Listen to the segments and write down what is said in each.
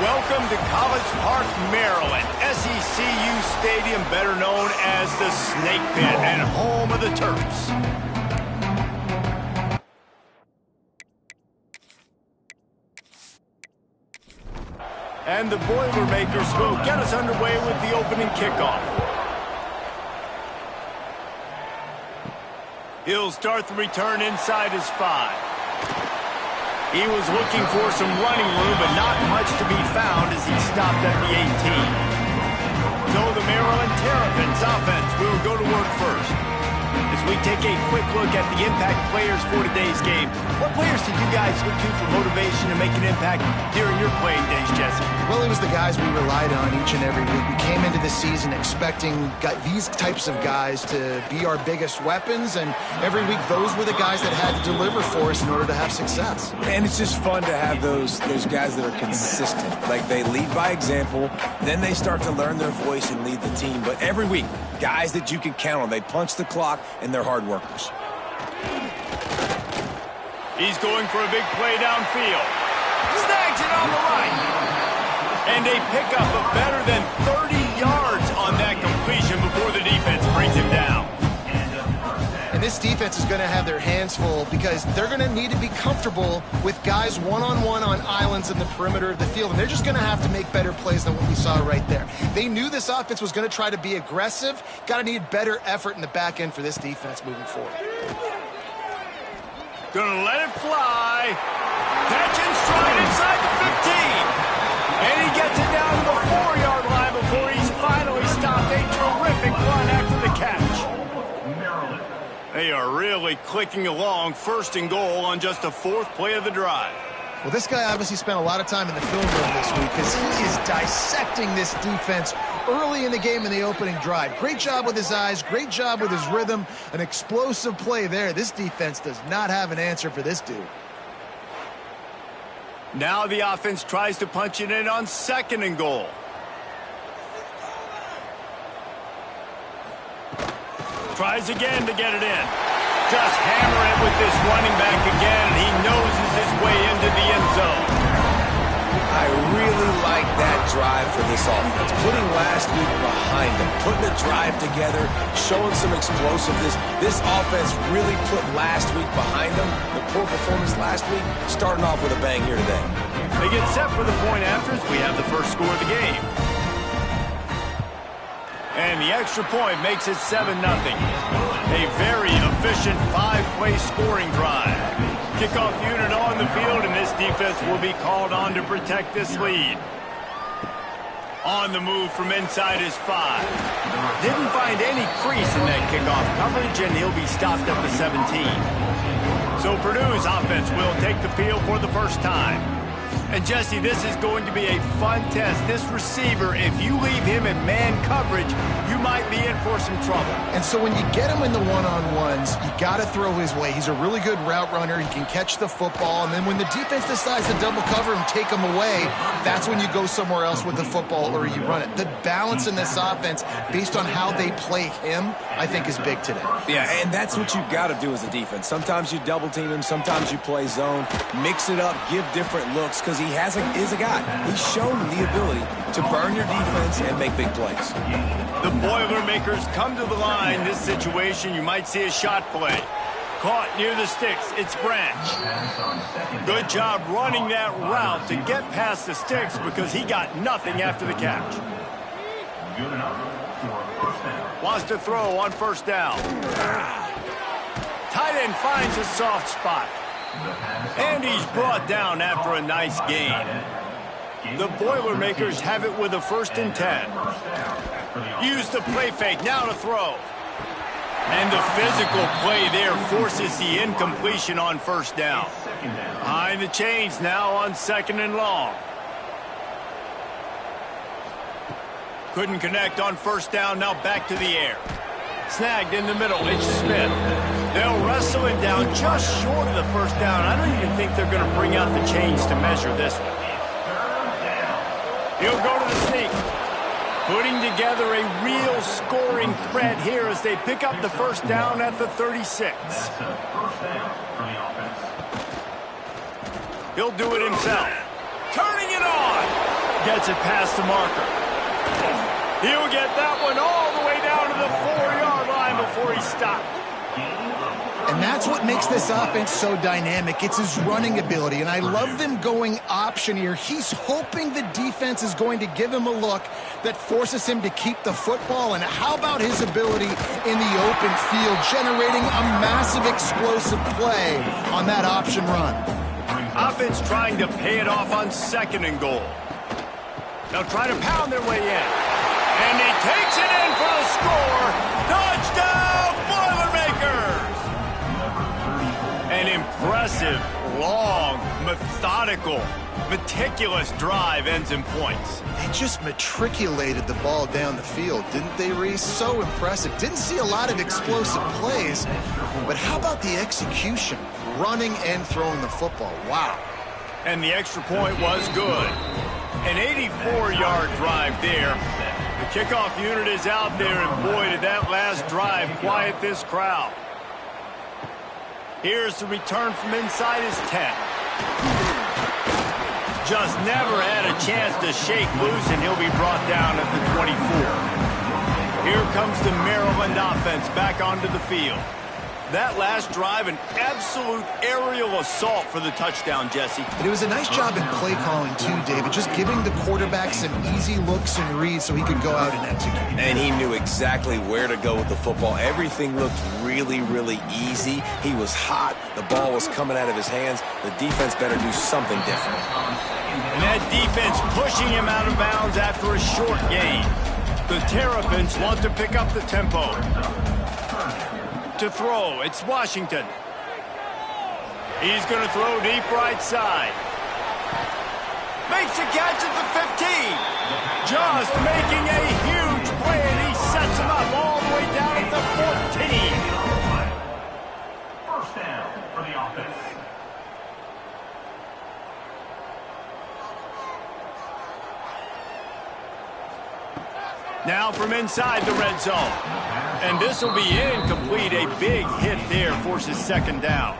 Welcome to College Park, Maryland, SECU Stadium, better known as the Snake Pit and home of the Terps. And the Boilermakers will get us underway with the opening kickoff. He'll start the return inside his 5. He was looking for some running room, but not much to be found as he stopped at the 18. So the Maryland Terrapins offense will go to work first. As we take a quick look at the impact players for today's game, what players did you guys look to for motivation to make an impact during your playing days, Jesse? Well, it was the guys we relied on each and every week. We came into the season expecting these types of guys to be our biggest weapons, and every week those were the guys that had to deliver for us in order to have success. And it's just fun to have those guys that are consistent. Like, they lead by example, then they start to learn their voice and lead the team. But every week, guys that you can count on. They punch the clock, and they're hard workers. He's going for a big play downfield. Snags it on the right. And a pickup of better than 30 yards on that completion before the defense brings him down. And this defense is going to have their hands full because they're going to need to be comfortable with guys one-on-one on islands in the perimeter of the field. And they're just going to have to make better plays than what we saw right there. They knew this offense was going to try to be aggressive. Got to need better effort in the back end for this defense moving forward. Gonna let it fly. Catch and stride inside the 15. And he gets it down to the 4-yard line before he's finally stopped. A terrific run after the catch. They are really clicking along, 1st and goal on just the 4th play of the drive. Well, this guy obviously spent a lot of time in the film room this week because he is dissecting this defense early in the game in the opening drive. Great job with his eyes, great job with his rhythm, an explosive play there. This defense does not have an answer for this dude. Now the offense tries to punch it in on 2nd and goal. Tries again to get it in. Just hammer it with this running back again, and he noses his way into the end zone. I really like that drive for this offense. Putting last week behind them, putting the drive together, showing some explosiveness. This offense really put last week behind them. The poor performance last week, starting off with a bang here today. They get set for the point after as we have the first score of the game. And the extra point makes it 7-0. A very efficient 5-play scoring drive. Kickoff unit on the field, and this defense will be called on to protect this lead. On the move from inside his 5. Didn't find any crease in that kickoff coverage, and he'll be stopped at the 17. So Purdue's offense will take the field for the first time. And Jesse, this is going to be a fun test. This receiver, if you leave him in man coverage, you might be in for some trouble. And so when you get him in the one-on-ones, you got to throw his way. He's a really good route runner. He can catch the football. And then when the defense decides to double cover him, take him away, that's when you go somewhere else with the football or you run it. The balance in this offense, based on how they play him, I think is big today. Yeah, and that's what you've got to do as a defense. Sometimes you double team him, sometimes you play zone, mix it up, give different looks, because he is a guy. He's shown the ability to burn your defense and make big plays. The Boilermakers come to the line. This situation, you might see a shot play. Caught near the sticks. It's Branch. Good job running that route to get past the sticks because he got nothing after the catch. Wants to throw on 1st down. Tight end finds a soft spot. And he's brought down after a nice gain. The Boilermakers have it with a 1st and 10. Use the play fake, now to throw. And the physical play there forces the incompletion on 1st down. Behind the chains now on 2nd and long. Couldn't connect on 1st down, now back to the air. Snagged in the middle, it's Smith. They'll wrestle him down just short of the 1st down. I don't even think they're going to bring out the chains to measure this one. He'll go to the sneak. Putting together a real scoring threat here as they pick up the 1st down at the 36. He'll do it himself. turning it on. Gets it past the marker. He'll get that one all the way down to the 4-yard line before he stopped. And that's what makes this offense so dynamic. It's his running ability, and I love them going option here. He's hoping the defense is going to give him a look that forces him to keep the football. And how about his ability in the open field, generating a massive explosive play on that option run? Offense trying to pay it off on 2nd and goal. They'll try to pound their way in. And he takes it in for the score. Touchdown, Boilermakers! An impressive, long, methodical, meticulous drive ends in points. They just matriculated the ball down the field, didn't they, Reese? So impressive. Didn't see a lot of explosive plays, but how about the execution? Running and throwing the football. Wow. And the extra point was good. An 84-yard drive there. The kickoff unit is out there, and boy, did that last drive quiet this crowd. Here's the return from inside his 10. Just never had a chance to shake loose, and he'll be brought down at the 24. Here comes the Maryland offense back onto the field. That last drive, an absolute aerial assault for the touchdown, Jesse. And it was a nice job in play calling, too, David, just giving the quarterback some easy looks and reads so he could go out and execute. And he knew exactly where to go with the football. Everything looked really, really easy. He was hot. The ball was coming out of his hands. The defense better do something different. And that defense pushing him out of bounds after a short gain. The Terrapins want to pick up the tempo. To throw, it's Washington. He's going to throw deep right side. Makes a catch at the 15. Just making a huge play, and he sets him up all the way down at the 14. First down for the offense. Now from inside the red zone. And this will be incomplete. A big hit there forces 2nd down.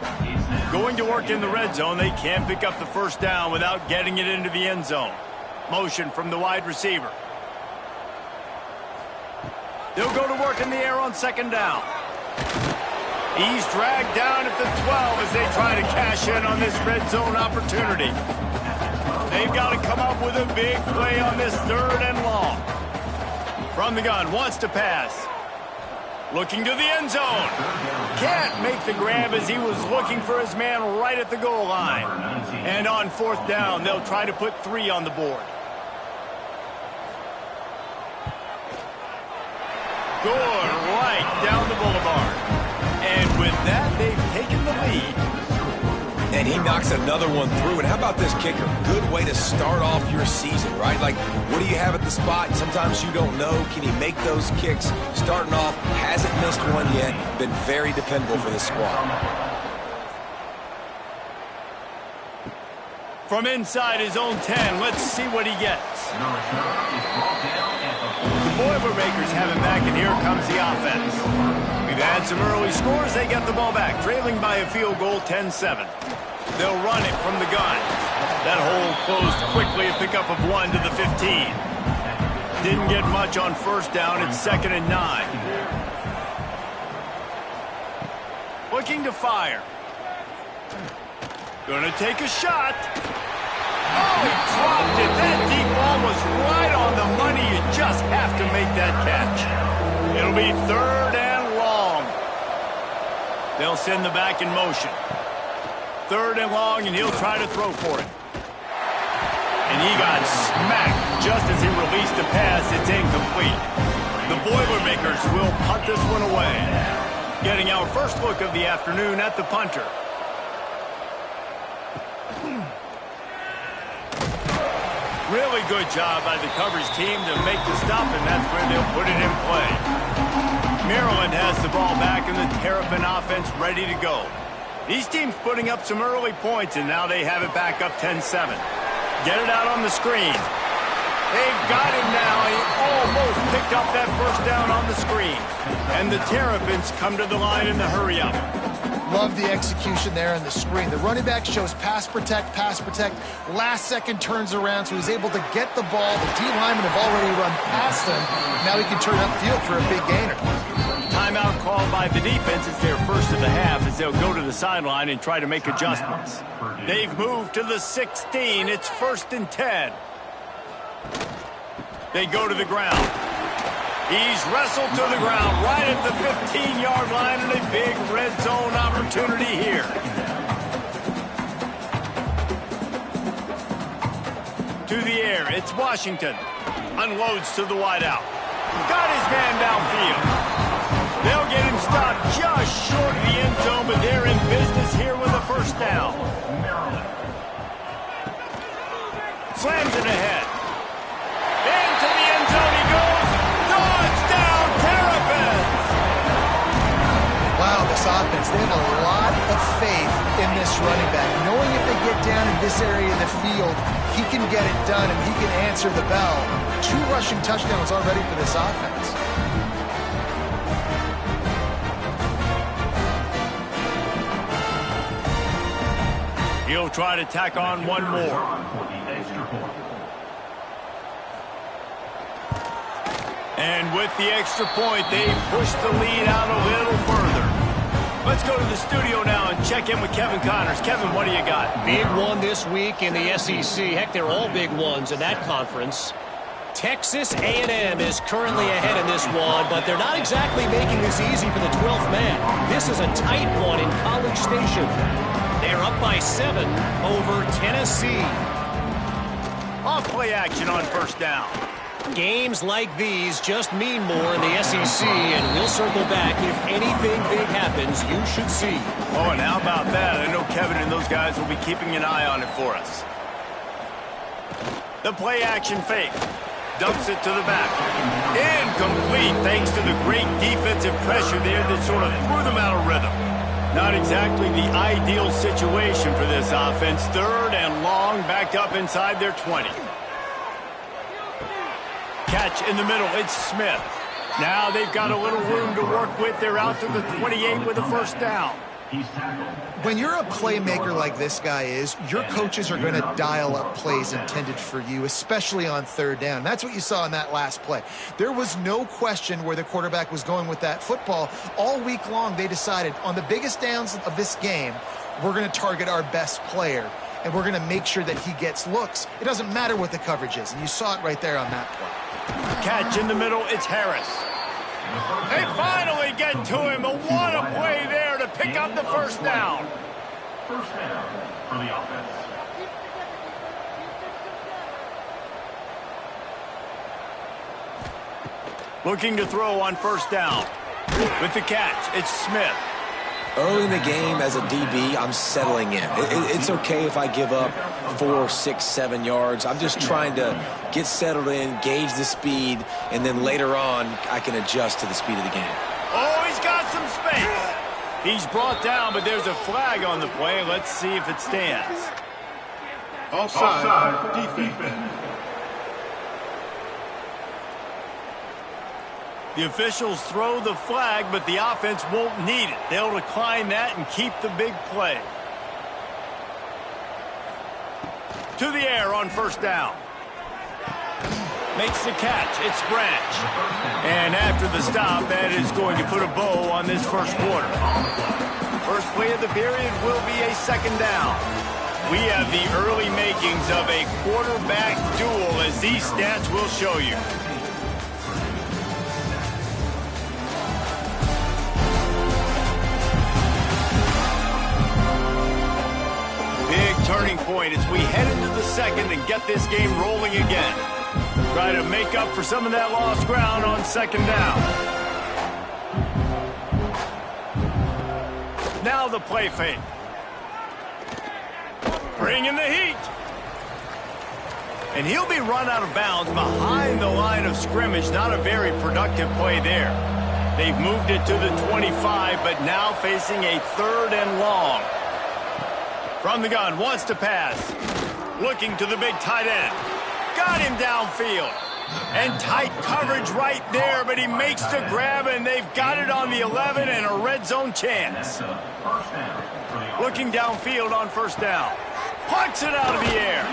Going to work in the red zone, they can't pick up the 1st down without getting it into the end zone. Motion from the wide receiver. They'll go to work in the air on 2nd down. He's dragged down at the 12 as they try to cash in on this red zone opportunity. They've got to come up with a big play on this 3rd and long. From the gun, wants to pass. Looking to the end zone. Can't make the grab as he was looking for his man right at the goal line. And on 4th down, they'll try to put 3 on the board. Good right down the boulevard. And with that, they've taken the lead. And he knocks another one through. And how about this kicker? Good way to start off your season, right? Like, what do you have at the spot? Sometimes you don't know. Can he make those kicks? Starting off, hasn't missed one yet. Been very dependable for this squad. From inside his own 10, let's see what he gets. The Boilermakers have it back, and here comes the offense. We've had some early scores. They get the ball back, trailing by a field goal, 10-7. They'll run it from the gun. That hole closed quickly, a pickup of 1 to the 15. Didn't get much on 1st down. It's 2nd and 9. Looking to fire. Gonna take a shot. Oh, he dropped it. That deep ball was right on the money. You just have to make that catch. It'll be 3rd and long. They'll send the back in motion. 3rd and long, and he'll try to throw for it. And he got smacked just as he released the pass. It's incomplete. The Boilermakers will punt this one away. Getting our first look of the afternoon at the punter. Really good job by the coverage team to make the stop, and that's where they'll put it in play. Maryland has the ball back, and the Terrapin offense ready to go. These teams putting up some early points, and now they have it back up 10-7. Get it out on the screen. They've got him now. He almost picked up that 1st down on the screen. And the Terrapins come to the line in the hurry-up. Love the execution there on the screen. The running back shows pass protect, last second turns around, so he's able to get the ball. The D linemen have already run past him. Now he can turn upfield for a big gainer. Timeout called by the defense. It's their first of the half as they'll go to the sideline and try to make adjustments. They've moved to the 16. It's 1st and 10. They go to the ground. He's wrestled to the ground right at the 15-yard line, and a big red zone opportunity here. To the air, it's Washington. Unloads to the wideout. Got his man downfield. They'll get him stopped just short of the end zone, but they're in business here with a first down. Slams it ahead. Into the end zone he goes. Touchdown, Terrapins! Wow, this offense, they have a lot of faith in this running back. Knowing if they get down in this area of the field, he can get it done and he can answer the bell. 2 rushing touchdowns already for this offense. He'll try to tack on one more. And with the extra point, they push the lead out a little further. Let's go to the studio now and check in with Kevin Connors. Kevin, what do you got? Big one this week in the SEC. Heck, they're all big ones in that conference. Texas A&M is currently ahead in this one, but they're not exactly making this easy for the 12th man. This is a tight one in College Station. They're up by 7 over Tennessee. Off play action on first down. Games like these just mean more in the SEC, and we'll circle back. If anything big happens, you should see. Oh, and how about that? I know Kevin and those guys will be keeping an eye on it for us. The play action fake. Dumps it to the back. Incomplete thanks to the great defensive pressure there that sort of threw them out of rhythm. Not exactly the ideal situation for this offense. 3rd and long, backed up inside their 20. Catch in the middle, it's Smith. Now they've got a little room to work with. They're out to the 28 with a first down. When you're a playmaker like this guy is, your coaches are going to dial up plays intended for you, especially on 3rd down. That's what you saw in that last play. There was no question where the quarterback was going with that football. All week long, they decided on the biggest downs of this game, we're going to target our best player, and we're going to make sure that he gets looks. It doesn't matter what the coverage is, and you saw it right there on that play. Catch in the middle, it's Harris. They finally get to him. What a play there to pick up the first down. First down for the offense. Looking to throw on first down. With the catch, it's Smith. Early in the game as a DB, I'm settling in. It's okay if I give up 4, 6, 7 yards. I'm just trying to get settled in, gauge the speed, and then later on, I can adjust to the speed of the game. Oh, he's got some space. He's brought down, but there's a flag on the play. Let's see if it stands. Offside defense. The officials throw the flag, but the offense won't need it. They'll decline that and keep the big play. To the air on first down. Makes the catch. It's Branch. And after the stop, that is going to put a bow on this first quarter. First play of the period will be a 2nd down. We have the early makings of a quarterback duel, as these stats will show you. Turning point as we head into the 2nd and get this game rolling again. Try to make up for some of that lost ground on 2nd down. Now the play fake. Bringing the heat. And he'll be run out of bounds behind the line of scrimmage. Not a very productive play there. They've moved it to the 25, but now facing a 3rd and long. From the gun, wants to pass. Looking to the big tight end. Got him downfield. And tight coverage right there, but he makes the grab, and they've got it on the 11 and a red zone chance. Looking downfield on first down. Puts it out of the air.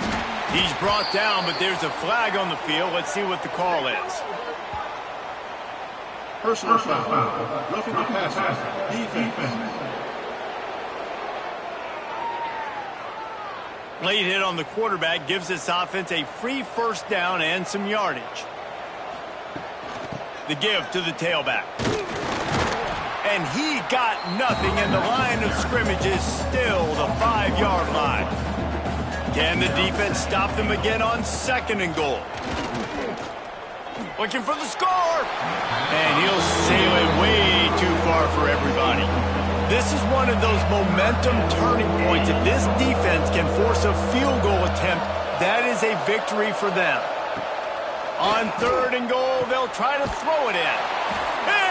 He's brought down, but there's a flag on the field. Let's see what the call is. Personal foul. Roughing the passer. Defense. Late hit on the quarterback gives this offense a free first down and some yardage. The give to the tailback. And he got nothing, and the line of scrimmage is still the 5-yard line. Can the defense stop them again on 2nd and goal? Looking for the score. And he'll sail it way too far for everybody. This is one of those momentum turning points. If this defense can force a field goal attempt, that is a victory for them. On 3rd and goal, they'll try to throw it in.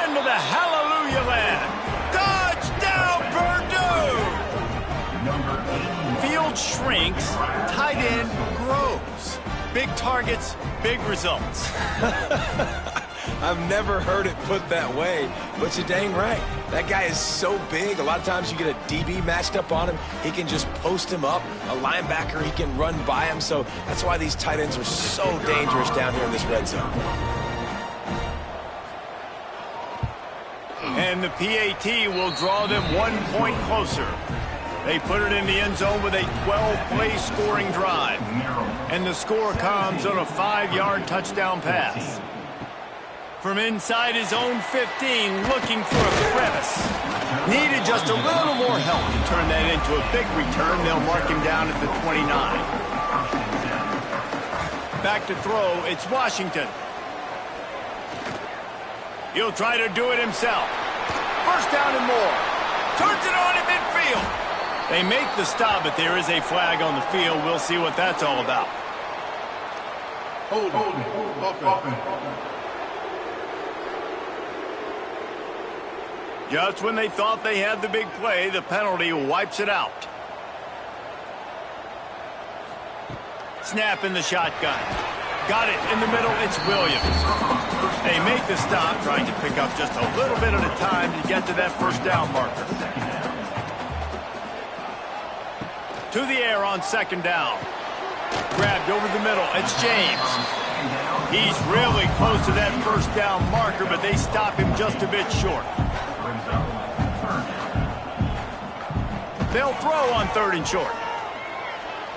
Into the hallelujah land. Touchdown, Purdue! Field shrinks, tight end grows. Big targets, big results. I've never heard it put that way, but you're dang right. That guy is so big. A lot of times you get a DB matched up on him. He can just post him up. A linebacker, he can run by him. So that's why these tight ends are so dangerous down here in this red zone. And the PAT will draw them 1 point closer. They put it in the end zone with a 12-play scoring drive. And the score comes on a 5-yard touchdown pass. From inside his own 15, looking for a crevice. Needed just a little more help to turn that into a big return. They'll mark him down at the 29. Back to throw, it's Washington. He'll try to do it himself. First down and more. Turns it on in midfield. They make the stop, but there is a flag on the field. We'll see what that's all about. Hold on. Just when they thought they had the big play, the penalty wipes it out. Snap in the shotgun. Got it in the middle, it's Williams. They make the stop, trying to pick up just a little bit at a time to get to that first down marker. To the air on 2nd down. Grabbed over the middle, it's James. He's really close to that first down marker, but they stop him just a bit short. They'll throw on 3rd and short.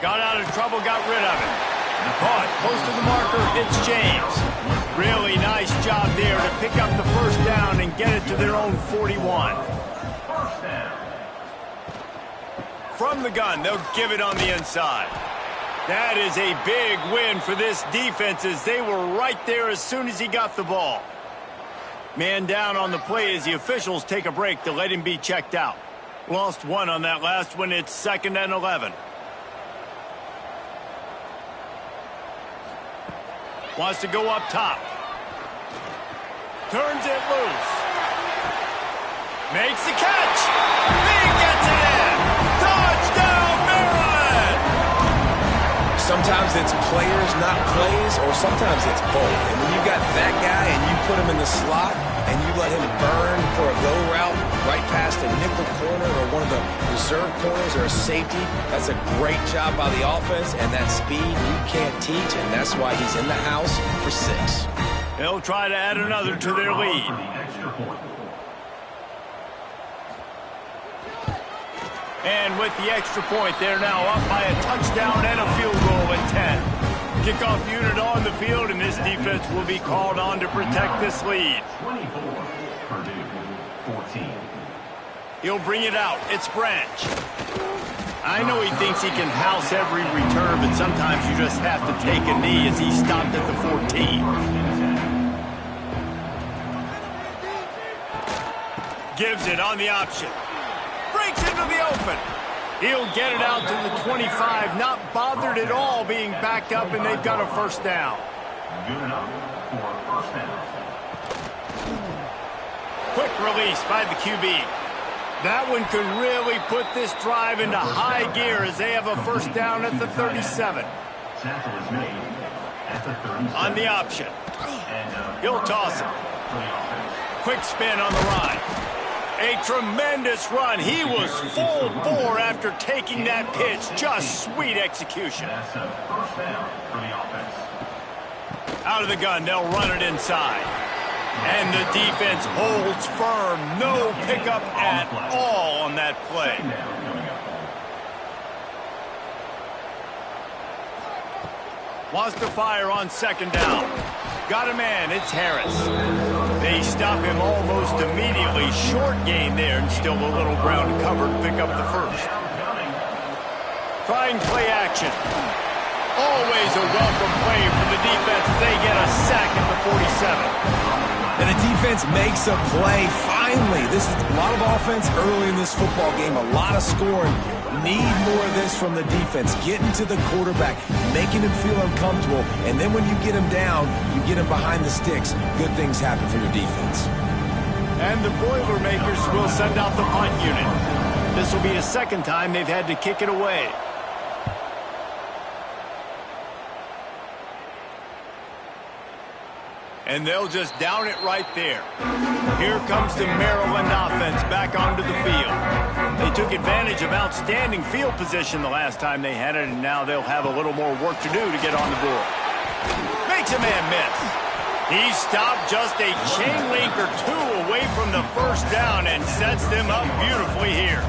Got out of trouble, got rid of it. Caught close to the marker, it's James. Really nice job there to pick up the first down and get it to their own 41. From the gun, they'll give it on the inside. That is a big win for this defense, as they were right there as soon as he got the ball. Man down on the play as the officials take a break to let him be checked out. Lost 1 on that last one. It's 2nd and 11. Wants to go up top. Turns it loose. Makes the catch. He gets it in. Touchdown, Maryland! Sometimes it's players, not plays, or sometimes it's both. And when you got that guy and you put him in the slot and you let him burn for a go route right past a nickel corner or one of the reserve corners or a safety, that's a great job by the offense, and that speed you can't teach, and that's why he's in the house for 6. They'll try to add another to their lead. And with the extra point, they're now up by a touchdown and a field goal at 10. Kickoff unit on the field, and this defense will be called on to protect this lead. 24, Purdue, 14. He'll bring it out. It's Branch. I know he thinks he can house every return, but sometimes you just have to take a knee as he stopped at the 14. Gives it on the option. Breaks into the open. He'll get it out to the 25, not bothered at all being backed up, and they've got a first down. Good enough for a first down. Quick release by the QB. That one could really put this drive into high gear as they have a first down at the 37. Tackle is made On the option. He'll toss it. Quick spin on the ride. A tremendous run. He was full bore after taking that pitch. Just sweet execution. Out of the gun, they'll run it inside. And the defense holds firm. No pickup at all on that play. Wants to fire on second down. Got a man, it's Harris. They stop him almost immediately. Short gain there, and still a little ground covered to pick up the first. Trying play action. Always a welcome play for the defense as they get a sack at the 47. And the defense makes a play. Finally, this is a lot of offense early in this football game, a lot of scoring. Need more of this from the defense. Getting to the quarterback, making him feel uncomfortable, and then when you get him down, you get him behind the sticks. Good things happen for your defense. And the Boilermakers will send out the punt unit. This will be the second time they've had to kick it away. And they'll just down it right there. Here comes the Maryland offense back onto the field. They took advantage of outstanding field position the last time they had it, and now they'll have a little more work to do to get on the board. Makes a man miss. He stopped just a chain link or two away from the first down and sets them up beautifully here.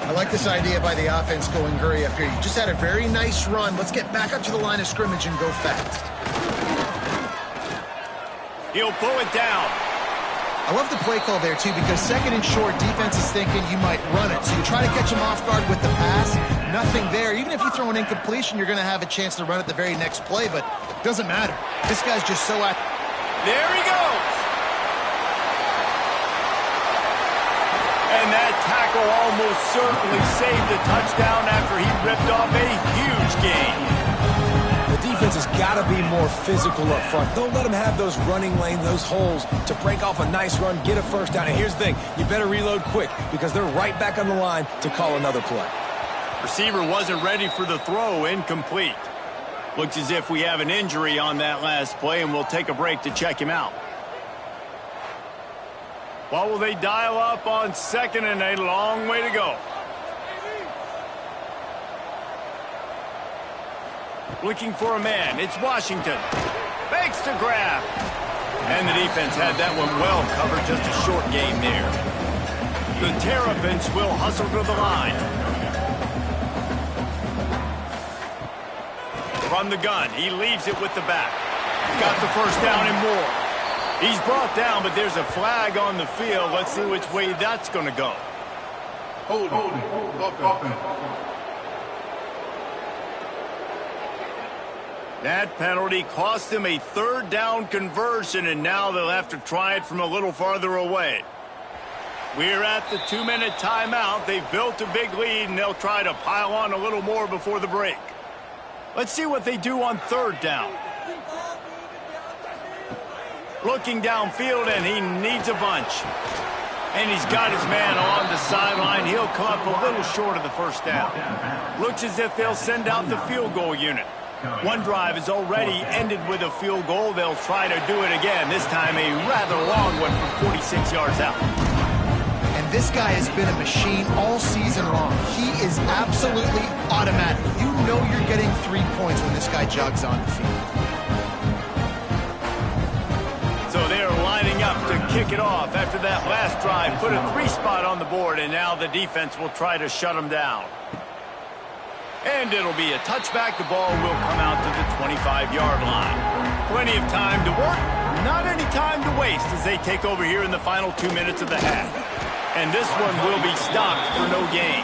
I like this idea by the offense going hurry up here. You just had a very nice run. Let's get back up to the line of scrimmage and go fast. He'll pull it down. I love the play call there, too, because second and short, defense is thinking you might run it. So you try to catch him off guard with the pass. Nothing there. Even if you throw an incompletion, you're going to have a chance to run it the very next play, but it doesn't matter. This guy's just so active. There he goes. And that tackle almost certainly saved a touchdown after he ripped off a huge gain. The defense has got to be more physical up front. Don't let them have those running lanes, those holes to break off a nice run, get a first down. And here's the thing, you better reload quick because they're right back on the line to call another play. Receiver wasn't ready for the throw, incomplete. Looks as if we have an injury on that last play, and we'll take a break to check him out. What will they dial up on second, and a long way to go. Looking for a man. It's Washington. Fakes to grab. And the defense had that one well covered. Just a short game there. The Terrapins will hustle to the line. From the gun, he leaves it with the back. Got the first down and more. He's brought down, but there's a flag on the field. Let's see which way that's going to go. Hold. That penalty cost them a third down conversion, and now they'll have to try it from a little farther away. We're at the 2-minute timeout. They've built a big lead, and they'll try to pile on a little more before the break. Let's see what they do on third down. Looking downfield, and he needs a bunch. And he's got his man on the sideline. He'll come up a little short of the first down. Looks as if they'll send out the field goal unit. One drive is already ended with a field goal. They'll try to do it again, this time a rather long one from 46 yards out. And this guy has been a machine all season long. He is absolutely automatic. You know you're getting 3 points when this guy jogs on the field. So they're lining up to kick it off after that last drive. Put a 3-spot on the board, and now the defense will try to shut them down. And it'll be a touchback. The ball will come out to the 25-yard line. Plenty of time to work, not any time to waste as they take over here in the final 2 minutes of the half. And this one will be stopped for no gain.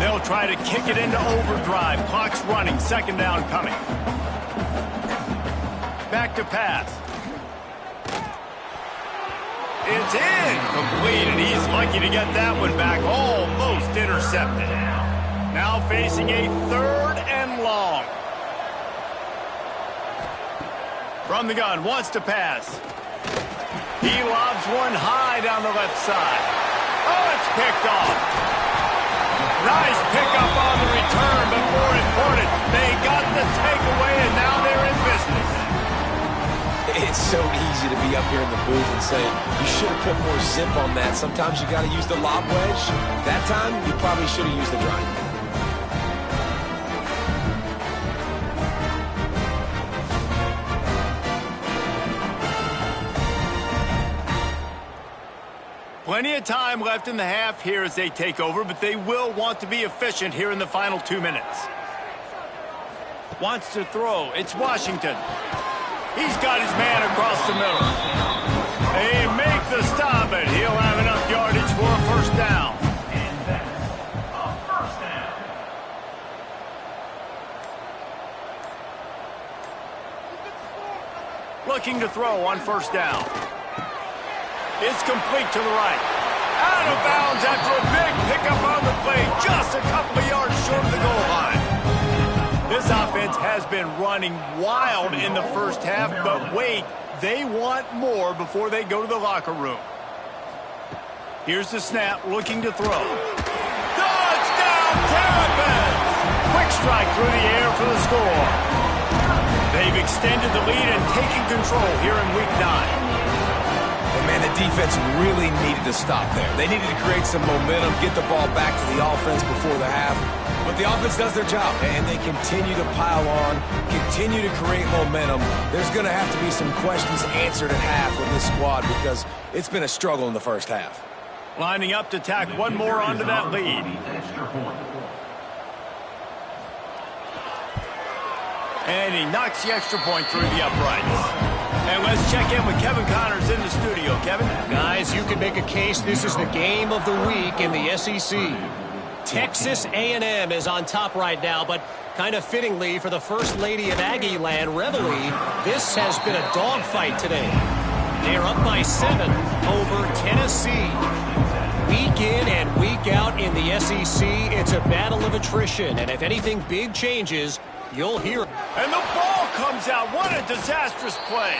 They'll try to kick it into overdrive. Clock's running, second down coming. Back to pass. It's incomplete, and he's lucky to get that one back. Almost intercepted. Now facing a third and long. From the gun, wants to pass. He lobs one high down the left side. Oh, it's picked off. Nice pickup on the return, but more important, they got the takeaway, and now It's so easy to be up here in the booth and say, you should have put more zip on that. Sometimes you got to use the lob wedge. That time, you probably should have used the drive. Plenty of time left in the half here as they take over, but they will want to be efficient here in the final 2 minutes. Wants to throw. It's Washington. He's got his man across the middle. They make the stop, and he'll have enough yardage for a first down. And that's a first down. Looking to throw on first down. It's complete to the right. Out of bounds after a big pickup on the play, just a couple of yards short of the goal line. This offense has been running wild in the first half, but wait, they want more before they go to the locker room. Here's the snap, looking to throw. Touchdown, Terrapins! Quick strike through the air for the score. They've extended the lead and taken control here in Week 9. And man, the defense really needed to stop there. They needed to create some momentum, get the ball back to the offense before the half. But the offense does their job, and they continue to pile on, continue to create momentum. There's going to have to be some questions answered at half with this squad because it's been a struggle in the first half. Lining up to tack one more onto that lead. And he knocks the extra point through the uprights. And let's check in with Kevin Connors in the studio. Kevin? Guys, you can make a case this is the game of the week in the SEC. Texas A&M is on top right now, but kind of fittingly for the First Lady of Aggie Land, Reveille, this has been a dogfight today. They're up by 7 over Tennessee. Week in and week out in the SEC, it's a battle of attrition, and if anything big changes, you'll hear it. And the ball comes out. What a disastrous play.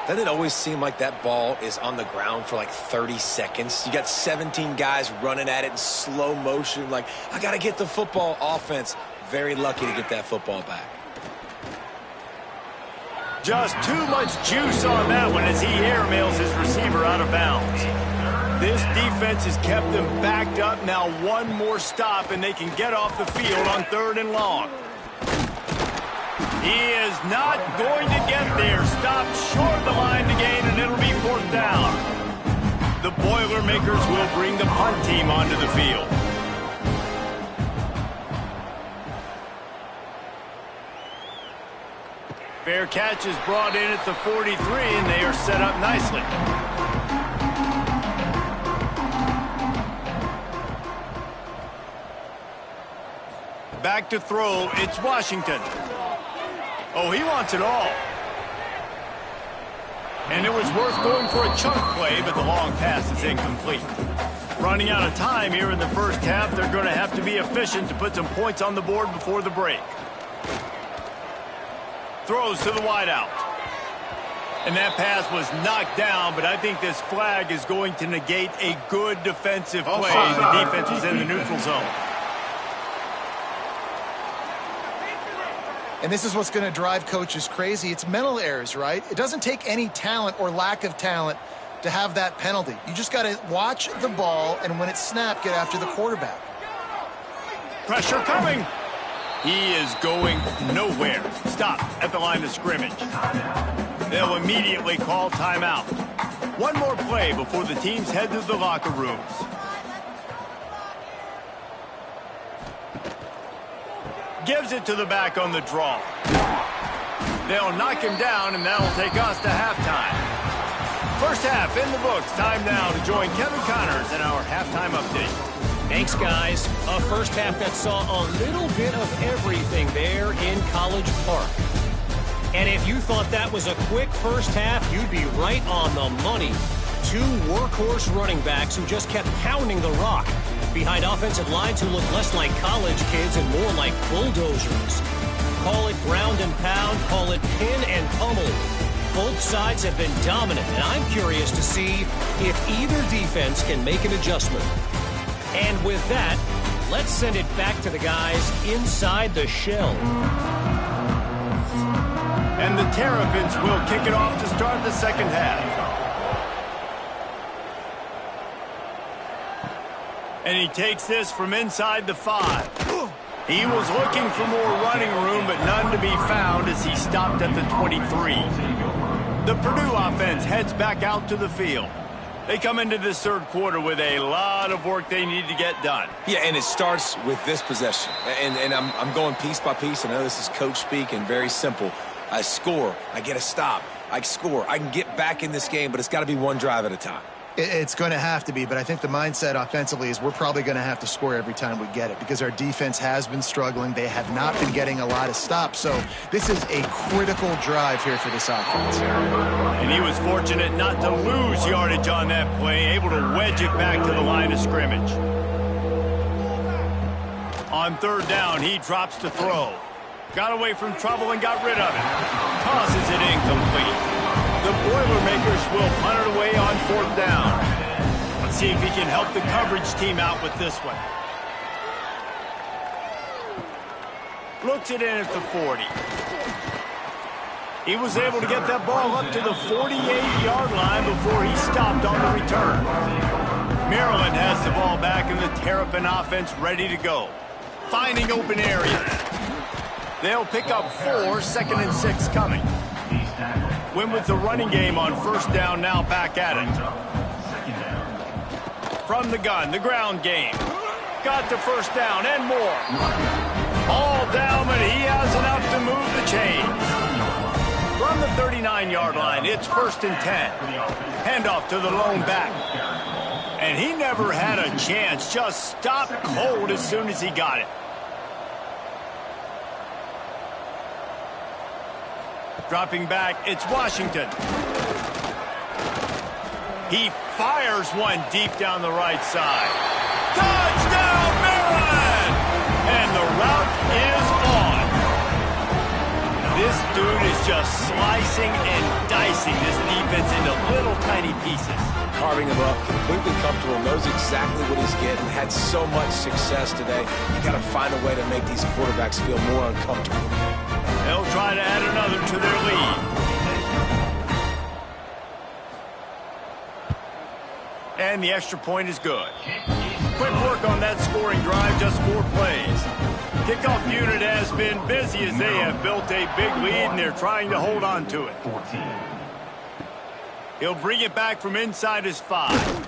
Doesn't it always seem like that ball is on the ground for like 30 seconds? You got 17 guys running at it in slow motion. Like, I got to get the football. Offense, very lucky to get that football back. Just too much juice on that one as he airmails his receiver out of bounds. This defense has kept them backed up. Now one more stop and they can get off the field on 3rd and long. He is not going to get there. Stopped short of the line to gain, and it'll be 4th down. The Boilermakers will bring the punt team onto the field. Fair catch is brought in at the 43, and they are set up nicely. Back to throw, it's Washington. Oh, he wants it all. And it was worth going for a chunk play, but the long pass is incomplete. Running out of time here in the first half, they're going to have to be efficient to put some points on the board before the break. Throws to the wideout. And that pass was knocked down, but I think this flag is going to negate a good defensive play. The defense was in the neutral zone. And this is what's going to drive coaches crazy. It's mental errors, right? It doesn't take any talent or lack of talent to have that penalty. You just got to watch the ball, and when it's snapped, get after the quarterback. Pressure coming. He is going nowhere. Stop at the line of scrimmage. They'll immediately call timeout. One more play before the teams head to the locker rooms. Gives it to the back on the draw. They'll knock him down, and that'll take us to halftime. First half in the books. Time now to join Kevin Connors in our halftime update. Thanks, guys. A first half that saw a little bit of everything there in College Park. And if you thought that was a quick first half, you'd be right on the money. 2 workhorse running backs who just kept pounding the rock behind offensive lines who look less like college kids and more like bulldozers. Call it ground and pound, call it pin and pummel. Both sides have been dominant, and I'm curious to see if either defense can make an adjustment. And with that, let's send it back to the guys inside the shell. And the Terrapins will kick it off to start the second half. And he takes this from inside the 5. He was looking for more running room, but none to be found as he stopped at the 23. The Purdue offense heads back out to the field. They come into this third quarter with a lot of work they need to get done. Yeah, and it starts with this possession. And I'm going piece by piece. I know this is coach speak and very simple. I score. I get a stop. I score. I can get back in this game, but it's got to be one drive at a time. It's going to have to be, but I think the mindset offensively is we're probably going to have to score every time we get it because our defense has been struggling. They have not been getting a lot of stops, so this is a critical drive here for this offense. And he was fortunate not to lose yardage on that play, able to wedge it back to the line of scrimmage. On third down, he drops to throw. Got away from trouble and got rid of it. Tosses it incomplete. The Boilermakers will punt it away on fourth down. Let's see if he can help the coverage team out with this one. Looks it in at the 40. He was able to get that ball up to the 48-yard line before he stopped on the return. Maryland has the ball back and the Terrapin offense ready to go. Finding open areas. They'll pick up 4, 2nd and 6 coming. Win with the running game on first down, now back at it. From the gun, the ground game. Got the first down and more. All down, but he has enough to move the chains. From the 39-yard line, it's 1st and 10. Handoff to the lone back. And he never had a chance, just stopped cold as soon as he got it. Dropping back, it's Washington. He fires one deep down the right side. Touchdown, Maryland! And the route is on. This dude is just slicing and dicing this defense into little tiny pieces. Carving him up, completely comfortable, knows exactly what he's getting, had so much success today. You got to find a way to make these quarterbacks feel more uncomfortable. They'll try to add another to their lead. And the extra point is good. Quick work on that scoring drive, just 4 plays. Kickoff unit has been busy as they have built a big lead and they're trying to hold on to it. He'll bring it back from inside his 5.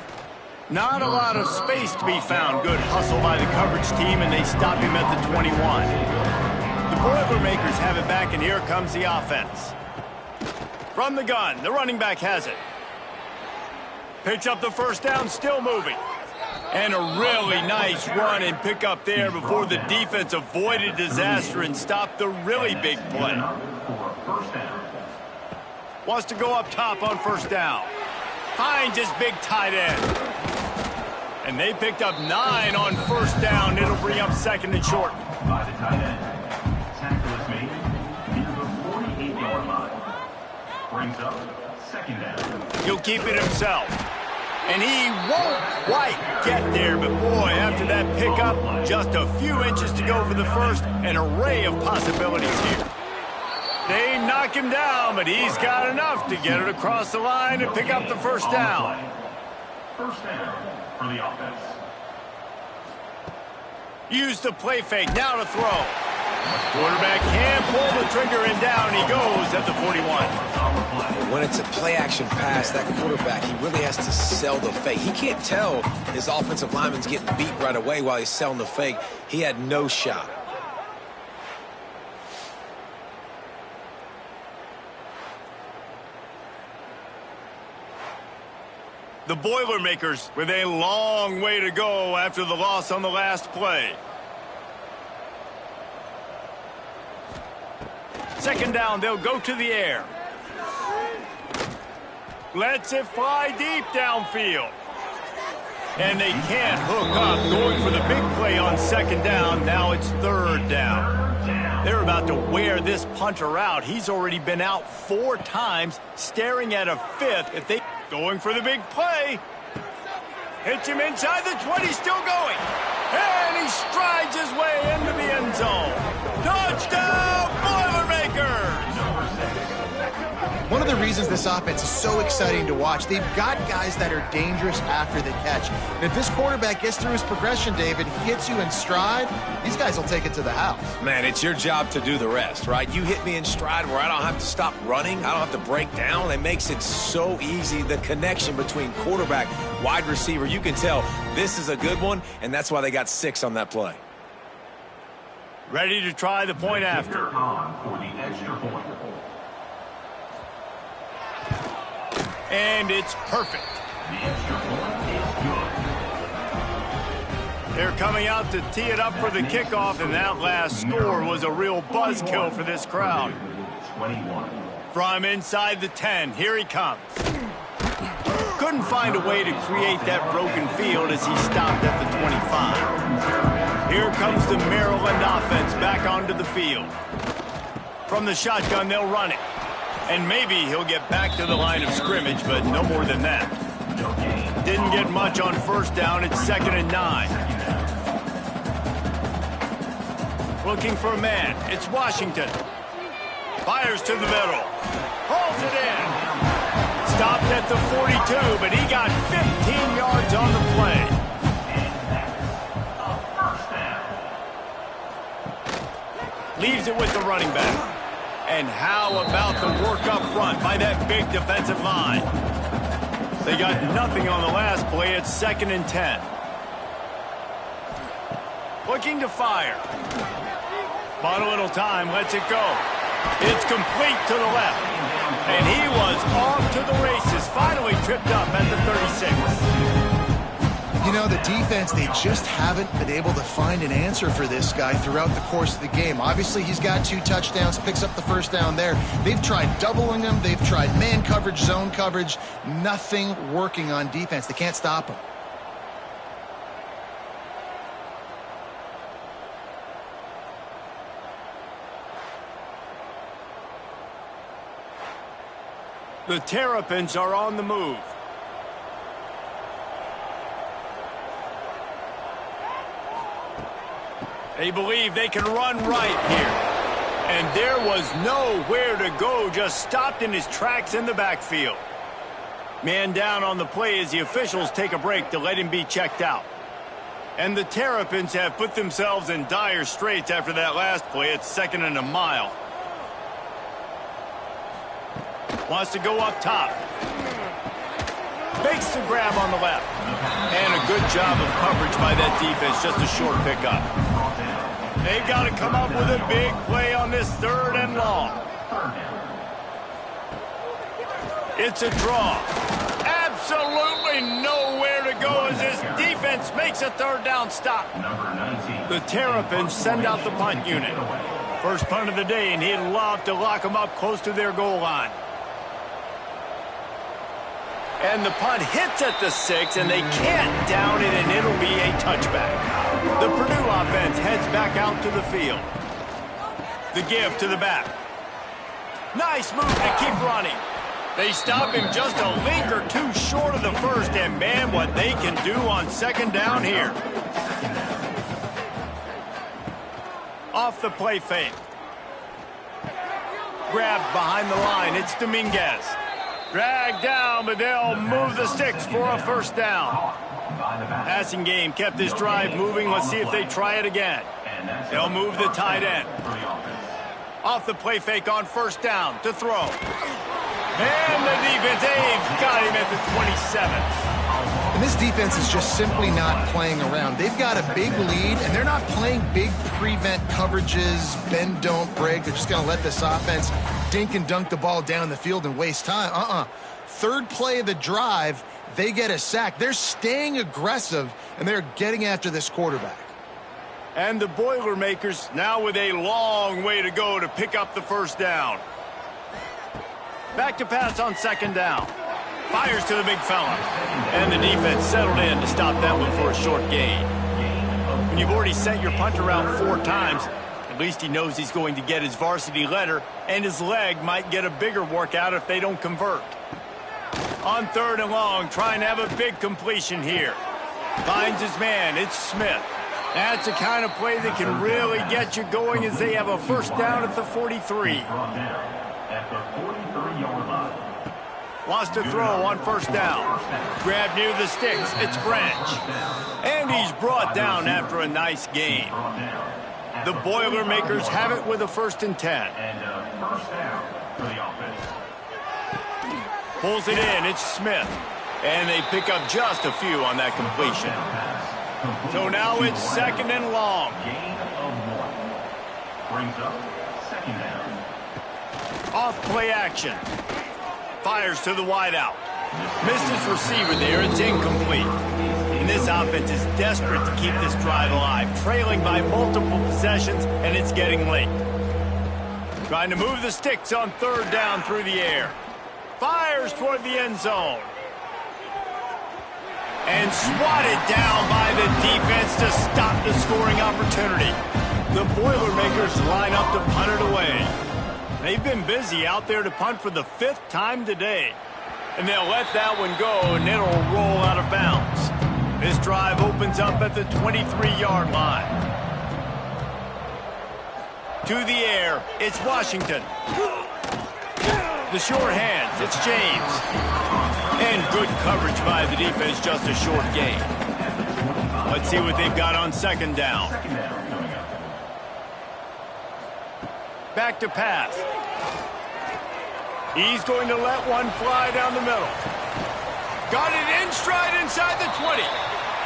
Not a lot of space to be found. Good hustle by the coverage team and they stop him at the 21. The Boilermakers have it back, and here comes the offense. From the gun, the running back has it. Picks up the first down, still moving. And a really nice run and pick up there before the defense avoided disaster and stopped the really big play. Wants to go up top on first down. Finds his big tight end. And they picked up 9 on first down. It'll bring up 2nd and short. By the tight end. Tackle is made near the 48-yard line. Brings up 2nd down. He'll keep it himself. And he won't quite get there, but boy, after that pickup, just a few inches to go for the first, an array of possibilities here. They knock him down, but he's got enough to get it across the line and pick up the first down. First down for the offense. Use the play fake, now to throw. Quarterback can pull the trigger and down he goes at the 41. When it's a play-action pass, that quarterback, he really has to sell the fake. He can't tell his offensive lineman's getting beat right away while he's selling the fake. He had no shot. The Boilermakers with a long way to go after the loss on the last play. Second down, they'll go to the air. Lets it fly deep downfield. And they can't hook up, going for the big play on second down. Now it's third down. They're about to wear this punter out. He's already been out 4 times, staring at a 5th. If they going for the big play. Hits him inside the 20, still going. And he strides his way into the end zone. Touchdown, Boilermakers! one of the reasons this offense is so exciting to watch. They've got guys that are dangerous after the catch. And if this quarterback gets through his progression, David, hits you in stride, these guys will take it to the house. Man, it's your job to do the rest, right? You hit me in stride where I don't have to stop running. I don't have to break down. It makes it so easy. The connection between quarterback, wide receiver, you can tell this is a good one, and that's why they got 6 on that play. Ready to try the point after. For the extra point. And it's perfect. The extra point is good. They're coming out to tee it up for the kickoff, and that last score was a real buzzkill for this crowd. 21. From inside the 10, here he comes. Couldn't find a way to create that broken field as he stopped at the 25. Here comes the Maryland offense back onto the field. From the shotgun, they'll run it. And maybe he'll get back to the line of scrimmage, but no more than that. Didn't get much on first down. It's 2nd and 9. Looking for a man. It's Washington. Fires to the middle. Hauls it in. Stopped at the 42, but he got 15 yards on the play. Leaves it with the running back. And how about the work up front by that big defensive line? They got nothing on the last play. It's 2nd and 10. Looking to fire. Bought a little time, lets it go. It's complete to the left. And he was off to the races. Finally tripped up at the 36. You know, the defense, they just haven't been able to find an answer for this guy throughout the course of the game. Obviously, he's got 2 touchdowns, picks up the first down there. They've tried doubling him. They've tried man coverage, zone coverage. Nothing working on defense. They can't stop him. The Terrapins are on the move. They believe they can run right here. And there was nowhere to go, just stopped in his tracks in the backfield. Man down on the play as the officials take a break to let him be checked out. And the Terrapins have put themselves in dire straits after that last play. It's 2nd and a mile. Wants to go up top. Makes the grab on the left. And a good job of coverage by that defense, just a short pickup. They've got to come up with a big play on this 3rd and long. It's a draw. Absolutely nowhere to go as this defense makes a 3rd down stop. The Terrapins send out the punt unit. First punt of the day, and he'd love to lock them up close to their goal line. And the punt hits at the 6, and they can't down it, and it'll be a touchback. The Purdue offense heads back out to the field. The give to the back. Nice move to keep running. They stop him just a link or 2 short of the first, and man, what they can do on 2nd down here. Off the play fake. Grabbed behind the line. It's Dominguez. Dragged down, but they'll move the sticks for a 1st down. Passing game kept this drive moving. Let's see if they try it again. They'll move the tight end. Off the play fake on 1st down to throw. And the defense, they've got him at the 27. And this defense is just simply not playing around. They've got a big lead, and they're not playing big prevent coverages, bend, don't break. They're just going to let this offense dink and dunk the ball down the field and waste time. 3rd play of the drive, they get a sack. They're staying aggressive, and they're getting after this quarterback. And the Boilermakers now with a long way to go to pick up the 1st down. Back to pass on 2nd down. Fires to the big fella. And the defense settled in to stop that one for a short gain. When you've already sent your punter out 4 times, at least he knows he's going to get his varsity letter, and his leg might get a bigger workout if they don't convert. On 3rd and long, trying to have a big completion here. Finds his man. It's Smith. That's the kind of play that can really get you going as they have a 1st down at the 43. at the 43-yard line. Lost a throw on first down. Grab near the sticks. It's Branch. And he's brought down after a nice gain. The Boilermakers have it with a 1st and 10. And first down for the offense. Pulls it in. It's Smith. And they pick up just a few on that completion. So now it's 2nd and long. Gain of 1. Brings up 2nd down. Off play action. Fires to the wideout. Missed his receiver there. It's incomplete. And this offense is desperate to keep this drive alive, trailing by multiple possessions, and it's getting late. Trying to move the sticks on 3rd down through the air. Fires toward the end zone. And swatted down by the defense to stop the scoring opportunity. The Boilermakers line up to punt it away. They've been busy out there to punt for the 5th time today. And they'll let that one go, and it'll roll out of bounds. This drive opens up at the 23-yard line. To the air, it's Washington. The short hands, it's James. And good coverage by the defense, just a short gain. Let's see what they've got on 2nd down. Back to pass. He's going to let one fly down the middle. Got it in stride inside the 20.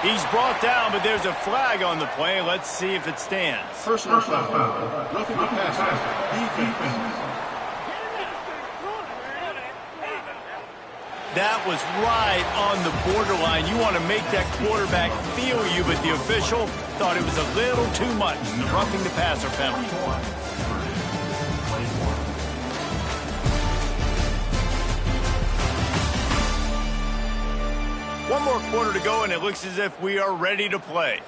He's brought down, but there's a flag on the play. Let's see if it stands. Personal foul. Roughing the passer. Defense. That was right on the borderline. You want to make that quarterback feel you, but the official thought it was a little too much. Roughing the passer penalty. One more quarter to go, and it looks as if we are ready to play.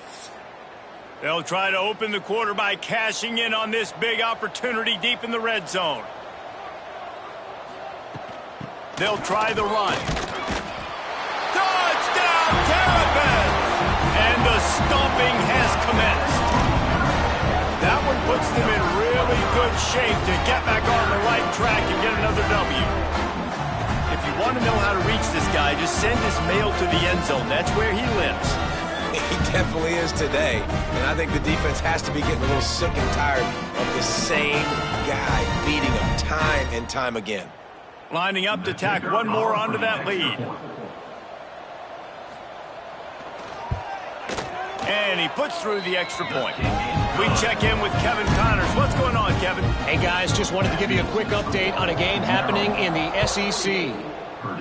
They'll try to open the quarter by cashing in on this big opportunity deep in the red zone. They'll try the run. Touchdown, Terrapins! And the stomping has commenced. That one puts them in really good shape to get back on the right track and get another W. If you want to know how to reach this guy, just send his mail to the end zone. That's where he lives. He definitely is today. And I think the defense has to be getting a little sick and tired of the same guy beating them time and time again. Lining up to tack one more onto that lead. And he puts through the extra point. We check in with Kevin Connors. What's going on, Kevin? Hey, guys, just wanted to give you a quick update on a game happening in the SEC.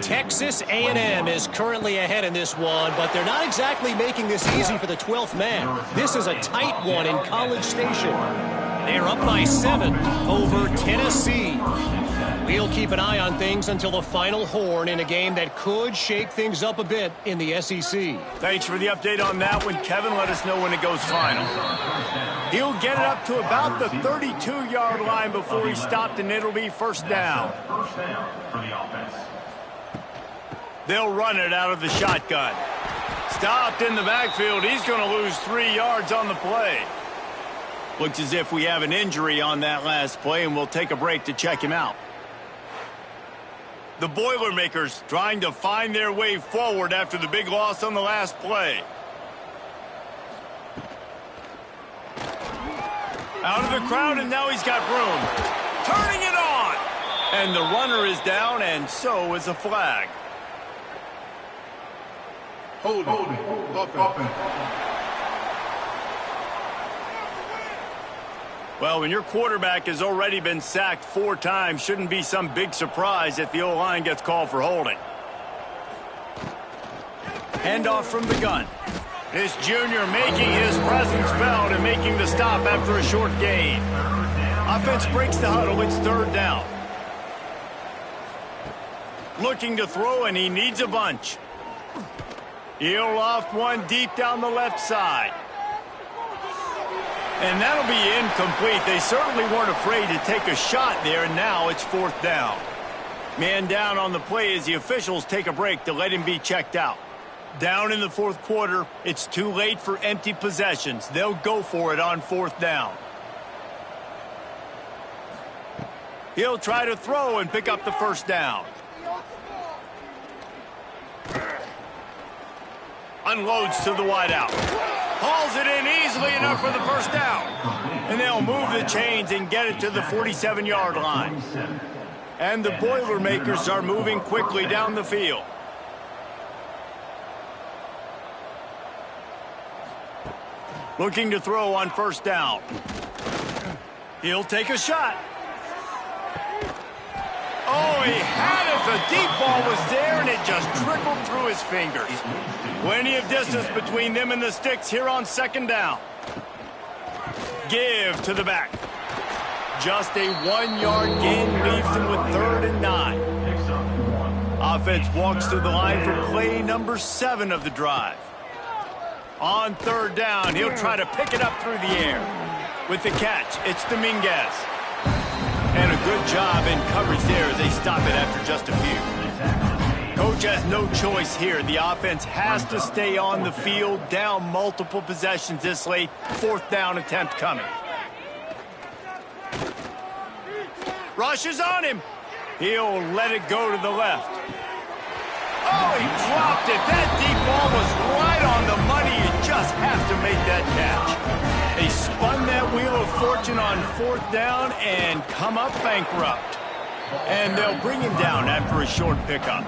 Texas A&M is currently ahead in this one, but they're not exactly making this easy for the 12th man. This is a tight one in College Station. They're up by 7 over Tennessee. We'll keep an eye on things until the final horn in a game that could shake things up a bit in the SEC. Thanks for the update on that one, Kevin. Let us know when it goes final. He'll get it up to about the 32-yard line before he's stopped, and it'll be 1st down. First down for the offense. They'll run it out of the shotgun. Stopped in the backfield. He's going to lose 3 yards on the play. Looks as if we have an injury on that last play, and we'll take a break to check him out. The Boilermakers trying to find their way forward after the big loss on the last play. Out of the crowd, and now he's got room. Turning it on! And the runner is down, and so is a flag. Holding. Offense. Well, when your quarterback has already been sacked 4 times, shouldn't be some big surprise if the O-line gets called for holding. Handoff from the gun. This junior making his presence felt and making the stop after a short gain. Offense breaks the huddle. It's 3rd down. Looking to throw, and he needs a bunch. He'll loft one deep down the left side. And that'll be incomplete. They certainly weren't afraid to take a shot there, and now it's 4th down. Man down on the play as the officials take a break to let him be checked out. Down in the 4th quarter, it's too late for empty possessions. They'll go for it on 4th down. He'll try to throw and pick up the first down. Unloads to the wideout. Hauls it in easily enough for the first down. And they'll move the chains and get it to the 47-yard line. And the Boilermakers are moving quickly down the field. Looking to throw on first down. He'll take a shot. Oh, he had it. The deep ball was there, and it just trickled through his fingers. Plenty of distance between them and the sticks here on second down. Give to the back. Just a 1-yard gain leaves him with 3rd and 9. Offense walks to the line for play number 7 of the drive. On 3rd down, he'll try to pick it up through the air. With the catch, it's Dominguez. And a good job in coverage there as they stop it after just a few. Coach has no choice here. The offense has to stay on the field, down multiple possessions this late. 4th down attempt coming. Rushes on him. He'll let it go to the left. Oh, he dropped it. That deep ball was right on the money. You just have to make that catch. They spun that wheel of fortune on 4th down and come up bankrupt. And they'll bring him down after a short pickup.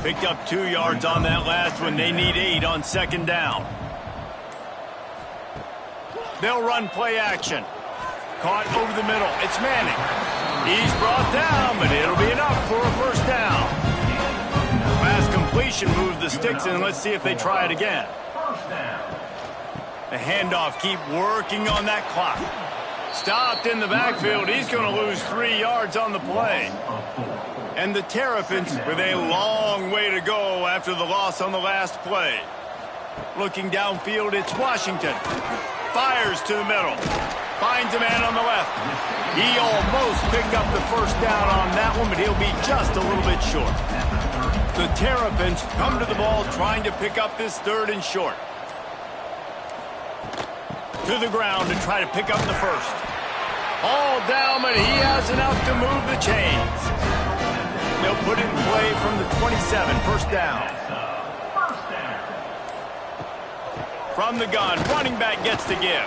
Picked up 2 yards on that last one. They need 8 on 2nd down. They'll run play action. Caught over the middle. It's Manning. He's brought down, but it'll be enough for a first down. Last completion moved the sticks in. Let's see if they try it again. The handoff, keep working on that clock. Stopped in the backfield. He's going to lose 3 yards on the play. And the Terrapins with a long way to go after the loss on the last play. Looking downfield, it's Washington. Fires to the middle. Finds a man on the left. He almost picked up the first down on that one, but he'll be just a little bit short. The Terrapins come to the ball trying to pick up this 3rd and short. To the ground to try to pick up the first. All down, but he has enough to move the chains. They'll put it in play from the 27, first down. From the gun, running back gets the give.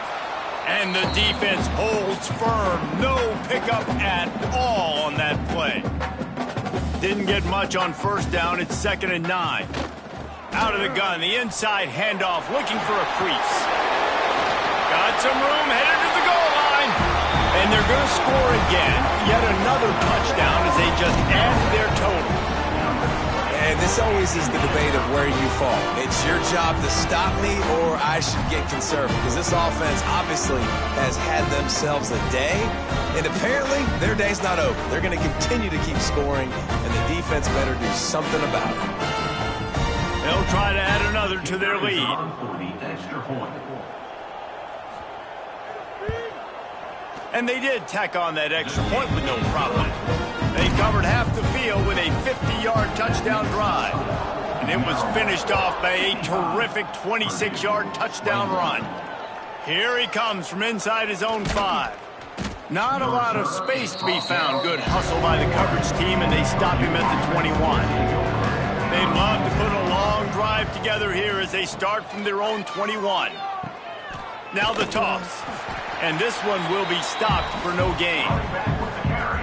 And the defense holds firm. No pickup at all on that play. Didn't get much on first down. It's 2nd and 9. Out of the gun, the inside handoff, looking for a crease. Got some room, headed to the goal line. And they're going to score again. Yet another touchdown as they just added their total. And this always is the debate of where you fall. It's your job to stop me or I should get conservative. Because this offense obviously has had themselves a day. And apparently their day's not over. They're going to continue to keep scoring. And the defense better do something about it. They'll try to add another to their lead. And they did tack on that extra point with no problem. They covered half the field with a 50-yard touchdown drive. And it was finished off by a terrific 26-yard touchdown run. Here he comes from inside his own 5. Not a lot of space to be found. Good hustle by the coverage team, and they stop him at the 21. They'd love to put a long drive together here as they start from their own 21. Now the toss. And this one will be stopped for no gain.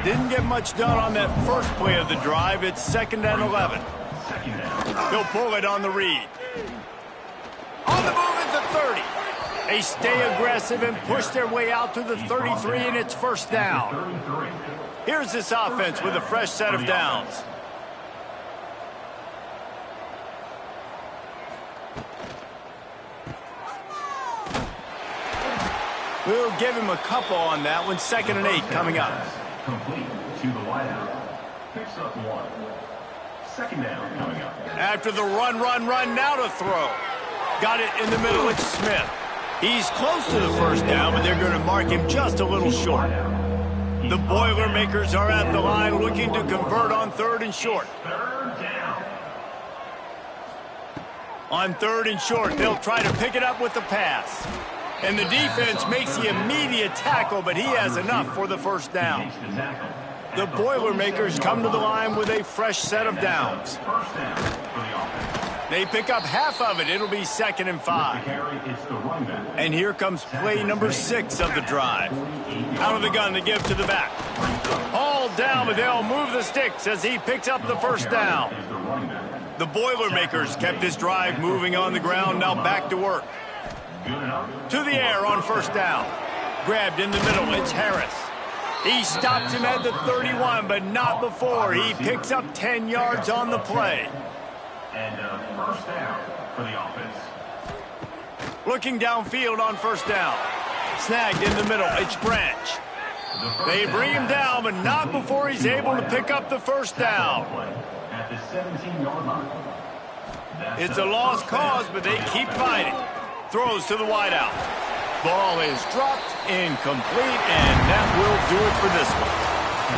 Didn't get much done on that first play of the drive. It's 2nd and 11. He'll pull it on the read. On the move at the 30. They stay aggressive and push their way out to the 33, and it's first down. Here's this offense with a fresh set of downs. We'll give him a couple on that one. 2nd and 8 coming up. Complete to the wideout. Picks up 1. 2nd down coming up. After the run, now to throw. Got it in the middle, it's Smith. He's close to the first down, but they're going to mark him just a little short. The Boilermakers are at the line looking to convert on 3rd and short. 3rd down. On 3rd and short, they'll try to pick it up with the pass. And the defense makes the immediate tackle, but he has enough for the first down. The Boilermakers come to the line with a fresh set of downs. First down for the offense. They pick up half of it. It'll be 2nd and 5. It's the running back. And here comes play number 6 of the drive. Out of the gun to give to the back. All down, but they'll move the sticks as he picks up the first down. The Boilermakers kept this drive moving on the ground. Now back to work. To the air on first down. Grabbed in the middle. It's Harris. He stops him at the 31, but not before. He picks up 10 yards on the play. And first down for the offense. Looking downfield on first down. Snagged in the middle. It's Branch. They bring him down, but not before he's able to pick up the first down. At the 17-yard line. It's a lost cause, but they keep fighting. Throws to the wideout. Ball is dropped, incomplete, and that will do it for this one.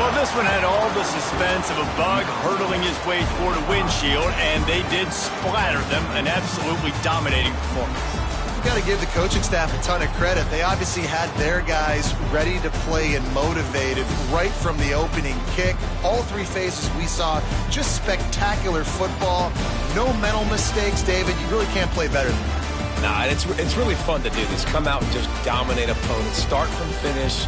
Well, this one had all the suspense of a bug hurtling his way toward a windshield, and they did splatter them. An absolutely dominating performance. You've got to give the coaching staff a ton of credit. They obviously had their guys ready to play and motivated right from the opening kick. All 3 phases we saw, just spectacular football. No mental mistakes, David. You really can't play better than that. Nah, it's really fun to do this. Come out and just dominate opponents. Start from finish.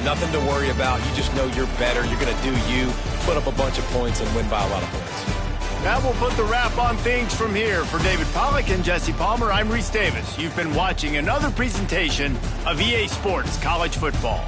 Nothing to worry about. You just know you're better. You're going to do you. Put up a bunch of points and win by a lot of points. That will put the wrap on things from here. For David Pollack and Jesse Palmer, I'm Reese Davis. You've been watching another presentation of EA Sports College Football.